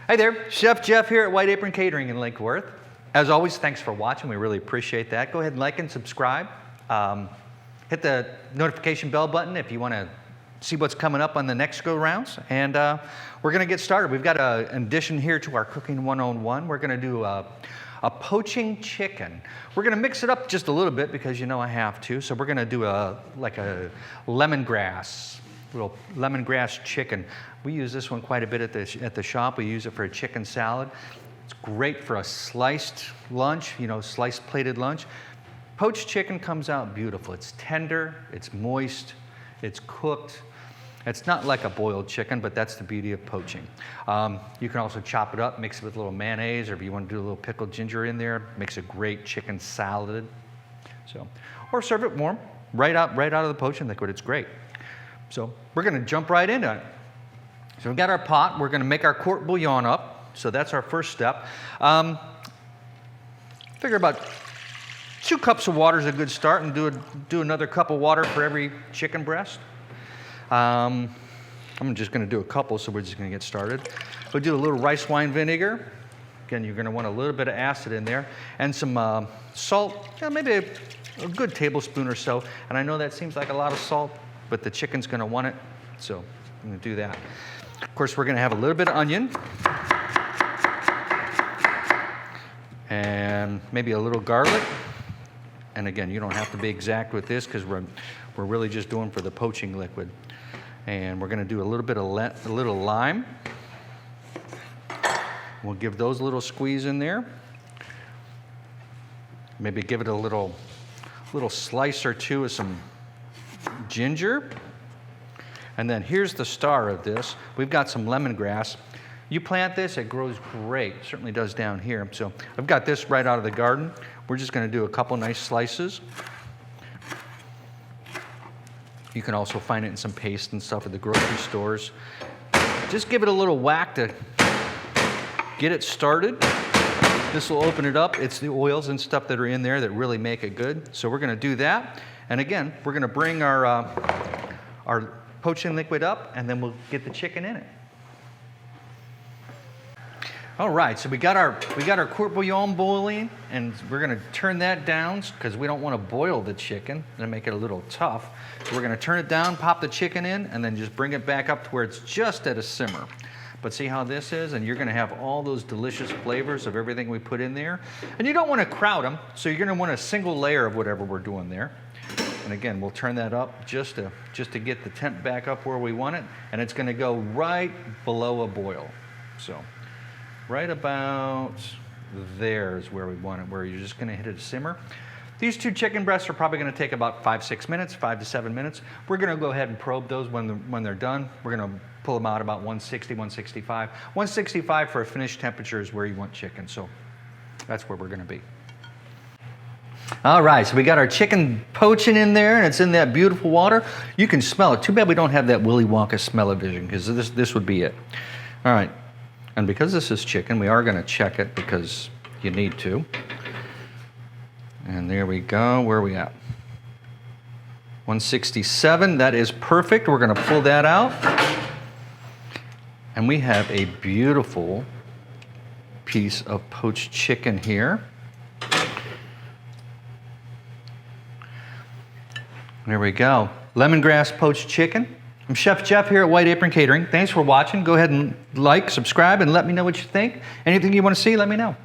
Hi there, Chef Jeff here at White Apron Catering in Lake Worth. As always, thanks for watching. We really appreciate that. Go ahead and like and subscribe. Hit the notification bell button if you want to see what's coming up on the next go-rounds. And we're going to get started. We've got an addition here to our Cooking 101. We're going to do a poaching chicken. We're going to mix it up just a little bit because you know I have to. So we're going to do like a lemongrass, little lemongrass chicken. We use this one quite a bit at the shop. We use it for a chicken salad. It's great for a sliced lunch, you know, sliced plated lunch. Poached chicken comes out beautiful. It's tender, it's moist, it's cooked. It's not like a boiled chicken, but that's the beauty of poaching. You can also chop it up, mix it with a little mayonnaise, or if you want to do a little pickled ginger in there, makes a great chicken salad. So, or serve it warm, right out of the poaching liquid. It's great. So we're going to jump right into it. So we've got our pot. We're going to make our court bouillon up. So that's our first step. Figure about 2 cups of water is a good start, and do another cup of water for every chicken breast. I'm just going to do a couple, so we're just going to get started. We'll do a little rice wine vinegar. Again, you're going to want a little bit of acid in there, and some salt, maybe a good tablespoon or so. And I know that seems like a lot of salt, but the chicken's going to want it, so I'm going to do that. Of course, we're going to have a little bit of onion, and maybe a little garlic. And again, you don't have to be exact with this because we're really just doing for the poaching liquid. And we're going to do a little bit of a little lime. We'll give those a little squeeze in there. Maybe give it a little slice or two of some ginger. And then here's the star of this. We've got some lemongrass. You plant this, it grows great. It certainly does down here. So I've got this right out of the garden. We're just going to do a couple nice slices. You can also find it in some paste and stuff at the grocery stores. Just give it a little whack to get it started. This will open it up. It's the oils and stuff that are in there that really make it good. So we're going to do that. And again, we're going to bring our poaching liquid up, and then we'll get the chicken in it. All right, so we got our court bouillon boiling, and we're going to turn that down because we don't want to boil the chicken and make it a little tough. So we're going to turn it down, pop the chicken in, and then just bring it back up to where it's just at a simmer. But see how this is, and you're going to have all those delicious flavors of everything we put in there. And you don't want to crowd them, so you're going to want a single layer of whatever we're doing there. And again, we'll turn that up just to get the temp back up where we want it, and it's going to go right below a boil. So right about there is where we want it, where you're just going to hit it a simmer. These 2 chicken breasts are probably going to take about 5-6 minutes, 5 to 7 minutes. We're going to go ahead and probe those when they're done. We're going to pull them out about 160, 165. 165 for a finished temperature is where you want chicken, so that's where we're going to be. All right, so we got our chicken poaching in there, and it's in that beautiful water. You can smell it. Too bad we don't have that Willy Wonka smell-o-vision, because this would be it. All right. And because this is chicken, we are going to check it because you need to. And there we go. Where are we at? 167. That is perfect. We're going to pull that out. And we have a beautiful piece of poached chicken here. There we go. Lemongrass poached chicken. I'm Chef Jeff here at White Apron Catering. Thanks for watching. Go ahead and like, subscribe, and let me know what you think. Anything you want to see, let me know.